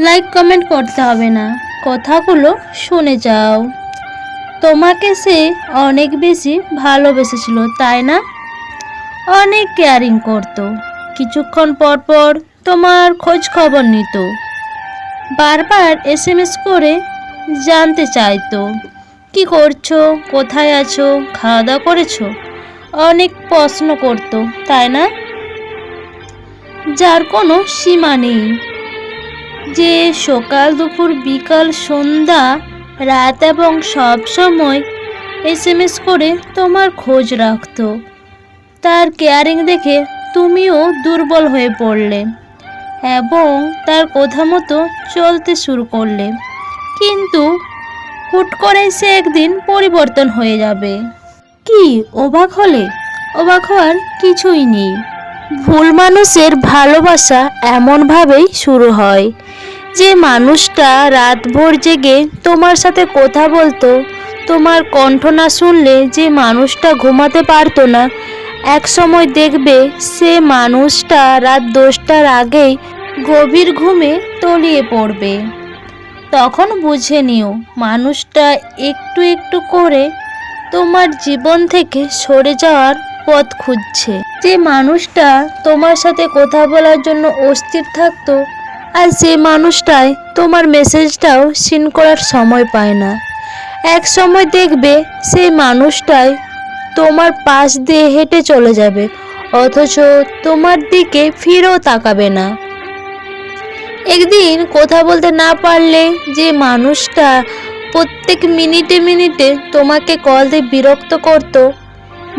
Like comment করতে হবে না, কথাগুলো শুনে যাও। তোমাকে সে অনেক বেশি ভালোবেসেছিল, তাই না? অনেক কেয়ারিং করতো, কিছুক্ষণ পর পর তোমার খোঁজ খবর নিত, বারবার এসএমএস করে জানতে চাইতো কি করছো, কোথায় আছো, খাওয়া দাওয়া করেছো, অনেক প্রশ্ন করতো, তাই না? যার কোনো সীমা নেই, যে সকাল দুপুর বিকাল সন্ধ্যা রাত এবং সব সময় এসএমএস করে তোমার খোঁজ রাখতো। তার কেয়ারিং দেখে তুমিও দুর্বল হয়ে পড়লে এবং তার কথা মতো চলতে শুরু করলে, কিন্তু হুট করে সে একদিন পরিবর্তন হয়ে যাবে। কি অবাক হলে? অবাক হওয়ার কিছুই নেই। ভুল মানুষের ভালোবাসা এমনভাবেই শুরু হয়, যে মানুষটা রাতভর জেগে তোমার সাথে কথা বলতো, তোমার কণ্ঠ না শুনলে যে মানুষটা ঘুমাতে পারতো না, এক সময় দেখবে সে মানুষটা রাত 10টার আগেই গভীর ঘুমে তলিয়ে পড়বে। তখন বুঝে নিও মানুষটা একটু একটু করে তোমার জীবন থেকে সরে যাওয়ার পথ খুঁজছে। যে মানুষটা তোমার সাথে কথা বলার জন্য অস্থির থাকতো, আর যে মানুষটাই তোমার মেসেজটাও সিন করার সময় পায় না, এক সময় দেখবে সেই মানুষটাই তোমার পাশ দিয়ে হেঁটে চলে যাবে, অথচ তোমার দিকে ফিরেও তাকাবে না। একদিন কথা বলতে না পারলে যে মানুষটা প্রত্যেক মিনিটে মিনিটে তোমাকে কল দিয়ে বিরক্ত করতো,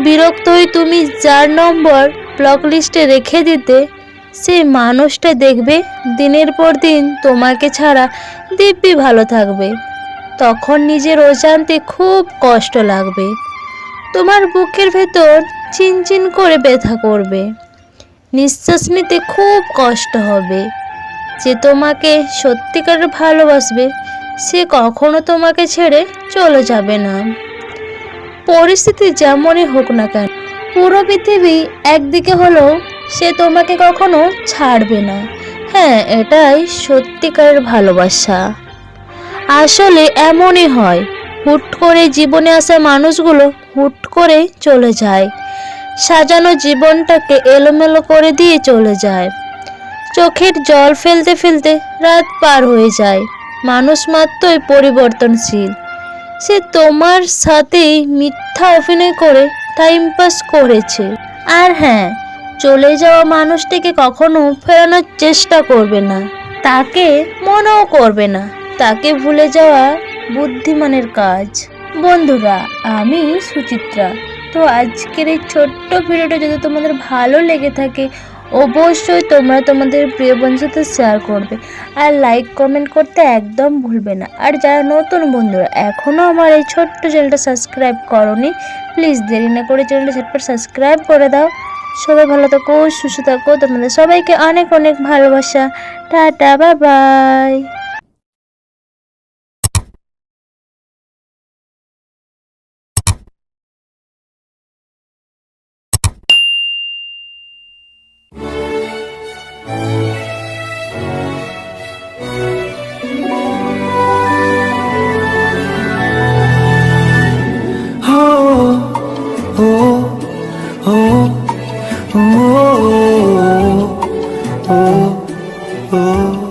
বিরক্ত হয়ে তুমি যার নম্বর ব্লক লিস্টে রেখে দিতে, সেই মানুষটা দেখবে দিনের পর দিন তোমাকে ছাড়া দিব্যি ভালো থাকবে। তখন নিজের অজান্তে খুব কষ্ট লাগবে, তোমার বুকের ভেতর চিনচিন করে ব্যথা করবে, নিঃশ্বাস নিতে খুব কষ্ট হবে। যে তোমাকে সত্যিকারের ভালোবাসবে সে কখনো তোমাকে ছেড়ে চলে যাবে না, পরিস্থিতি যেমনই হোক না কেন। পুরো পৃথিবী একদিকে হলেও সে তোমাকে কখনো ছাড়বে না। হ্যাঁ, এটাই সত্যিকারের ভালোবাসা। আসলে এমনই হয়, হুট করে জীবনে আসা মানুষগুলো হুট করে চলে যায়, সাজানো জীবনটাকে এলোমেলো করে দিয়ে চলে যায়। চোখের জল ফেলতে ফেলতে রাত পার হয়ে যায়। মানুষ মাত্রই পরিবর্তনশীল, সে তোমার সাথেই মিথ্যা অভিনয় করে টাইম পাস করেছে। আর হ্যাঁ, চলে যাওয়া মানুষটিকে কখনো ফেরানোর চেষ্টা করবে না, তাকে মনেও করবে না, তাকে ভুলে যাওয়া বুদ্ধিমানের কাজ। বন্ধুরা, আমি সুচিত্রা। তো আজকের এই ছোট্ট ভিডিওটা যদি তোমাদের ভালো লেগে থাকে, অবশ্যই তোমরা তোমাদের প্রিয় বন্ধুর সাথে শেয়ার করবে, আর লাইক কমেন্ট করতে একদম ভুলবে না। আর যারা নতুন বন্ধুরা এখনও আমার এই ছোট্ট চ্যানেলটা সাবস্ক্রাইব করোনি, প্লিজ দেরি না করে চ্যানেলটা ঝটপট সাবস্ক্রাইব করে দাও। সবাই ভালো থাকো, সুস্থ থাকো, তোমাদের সবাইকে অনেক অনেক ভালোবাসা। Tata, bye bye. oh, oh, oh, oh.